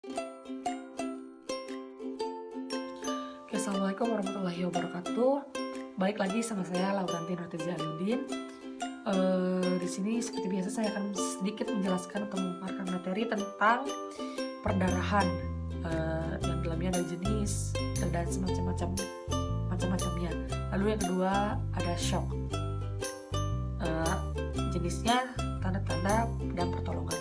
Oke, Assalamualaikum warahmatullahi wabarakatuh. Balik lagi sama saya Lauranti Nurtiza Aliuddin. Di sini seperti biasa saya akan sedikit menjelaskan atau memaparkan materi tentang perdarahan yang dalamnya ada jenis dan macam-macamnya. Lalu yang kedua ada shock. Jenisnya, tanda-tanda dan pertolongan.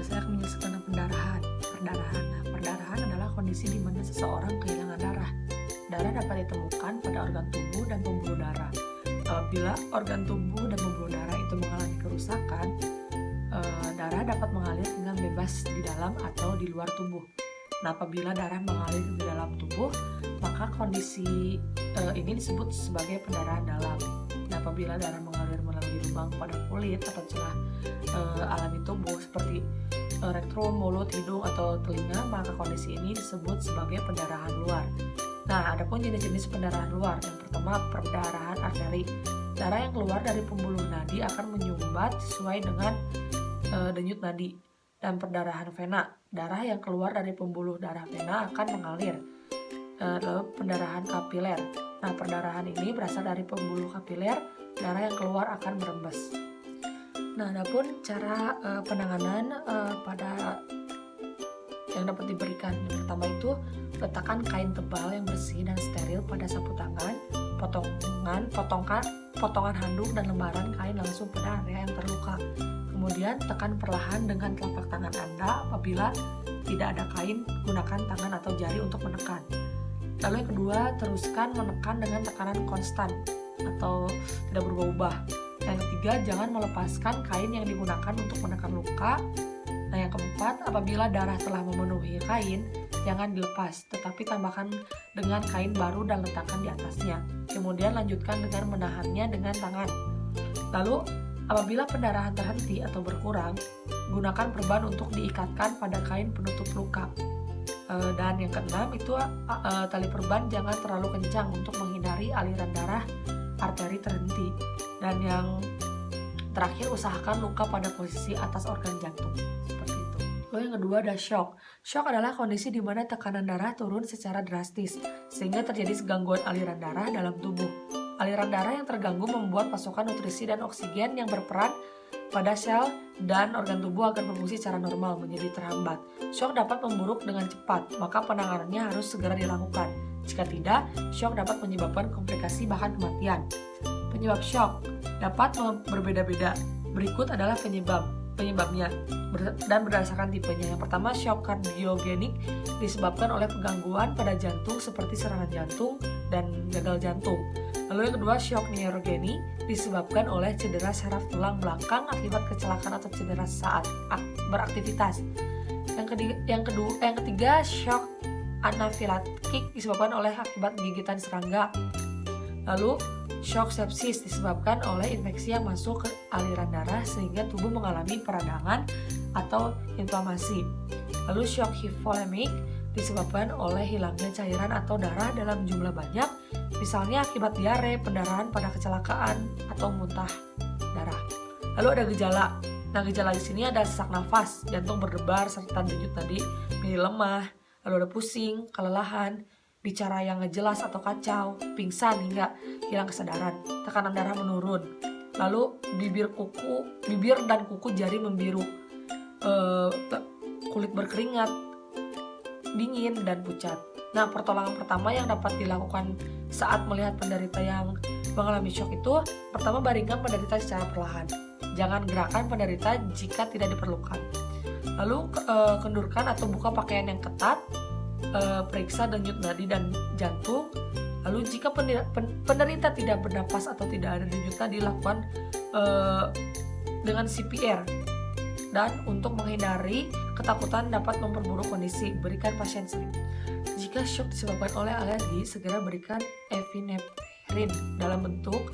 Saya akan menjelaskan tentang perdarahan. Nah, perdarahan adalah kondisi di mana seseorang kehilangan darah. Darah dapat ditemukan pada organ tubuh dan pembuluh darah. Apabila organ tubuh dan pembuluh darah itu mengalami kerusakan, darah dapat mengalir dengan bebas di dalam atau di luar tubuh. Nah, apabila darah mengalir di dalam tubuh, maka kondisi ini disebut sebagai pendarahan dalam. Nah, apabila darah mengalir melalui lubang pada kulit atau celah alami tubuh seperti rektrum, mulut, hidung, atau telinga, maka kondisi ini disebut sebagai pendarahan luar. Nah, adapun jenis-jenis pendarahan luar, yang pertama perdarahan arteri. Darah yang keluar dari pembuluh nadi akan menyumbat sesuai dengan denyut nadi. Dan perdarahan vena, darah yang keluar dari pembuluh darah vena akan mengalir. Lalu pendarahan kapiler. Nah, perdarahan ini berasal dari pembuluh kapiler, darah yang keluar akan merembes. Nah, adapun cara penanganan pada yang dapat diberikan, yang pertama itu letakkan kain tebal yang bersih dan steril pada sapu tangan, potongan handuk dan lembaran kain langsung pada area yang terluka. Kemudian tekan perlahan dengan telapak tangan Anda. Apabila tidak ada kain, gunakan tangan atau jari untuk menekan. Lalu yang kedua, teruskan menekan dengan tekanan konstan atau tidak berubah-ubah. Yang ketiga, jangan melepaskan kain yang digunakan untuk menekan luka. Nah, yang keempat, apabila darah telah memenuhi kain, jangan dilepas, tetapi tambahkan dengan kain baru dan letakkan di atasnya. Kemudian lanjutkan dengan menahannya dengan tangan. Lalu, apabila pendarahan terhenti atau berkurang, gunakan perban untuk diikatkan pada kain penutup luka. Dan yang keenam itu tali perban jangan terlalu kencang untuk menghindari aliran darah arteri terhenti. Dan yang terakhir, usahakan luka pada posisi atas organ jantung. Seperti itu. Lalu yang kedua ada shock. Shock adalah kondisi di mana tekanan darah turun secara drastis sehingga terjadi gangguan aliran darah dalam tubuh. Aliran darah yang terganggu membuat pasokan nutrisi dan oksigen yang berperan pada sel dan organ tubuh agar berfungsi secara normal menjadi terhambat. Shock dapat memburuk dengan cepat, maka penanganannya harus segera dilakukan. Jika tidak, shock dapat menyebabkan komplikasi bahkan kematian. Penyebab shock dapat berbeda-beda. Berikut adalah penyebabnya dan berdasarkan tipenya. Yang pertama, shock kardiogenik disebabkan oleh penggangguan pada jantung seperti serangan jantung dan gagal jantung. Lalu yang kedua, shock neurogeni disebabkan oleh cedera saraf tulang belakang akibat kecelakaan atau cedera saat beraktivitas. Yang ketiga, shock anafilaktik disebabkan oleh akibat gigitan serangga. Lalu, shock sepsis disebabkan oleh infeksi yang masuk ke aliran darah sehingga tubuh mengalami peradangan atau inflamasi. Lalu, shock hipovolemik disebabkan oleh hilangnya cairan atau darah dalam jumlah banyak, misalnya akibat diare, pendarahan pada kecelakaan, atau muntah darah. Lalu ada gejala. Nah, gejala di sini ada sesak nafas, jantung berdebar serta denyut nadi menjadi lemah, lalu ada pusing, kelelahan, bicara yang nggak jelas atau kacau, pingsan hingga hilang kesadaran, tekanan darah menurun. Lalu bibir dan kuku jari membiru, kulit berkeringat, dingin dan pucat. Nah, pertolongan pertama yang dapat dilakukan saat melihat penderita yang mengalami shock itu, pertama baringkan penderita secara perlahan. Jangan gerakan penderita jika tidak diperlukan. Lalu kendurkan atau buka pakaian yang ketat, periksa denyut nadi dan jantung. Lalu jika penderita tidak bernapas atau tidak ada denyut nadi, lakukan dengan CPR. Dan untuk menghindari ketakutan dapat memperburuk kondisi, berikan pasien selimut. Jika shock disebabkan oleh alergi, segera berikan epinephrine dalam bentuk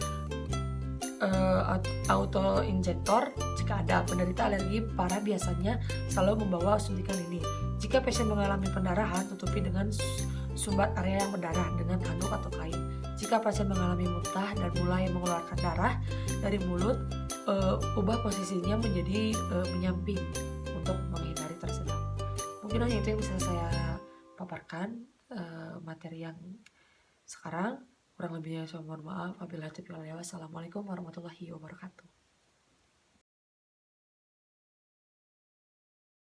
autoinjektor. Jika ada penderita alergi parah biasanya selalu membawa suntikan ini. Jika pasien mengalami pendarahan, tutupi dengan sumbat area yang berdarah dengan handuk atau kain. Jika pasien mengalami muntah dan mulai mengeluarkan darah dari mulut, ubah posisinya menjadi menyamping untuk menghindari tersedak. Mungkin hanya itu yang bisa saya paparkan materi yang sekarang. Kurang lebihnya saya mohon maaf. Wabillahi taufiq wal hidayah. Wassalamualaikum warahmatullahi wabarakatuh.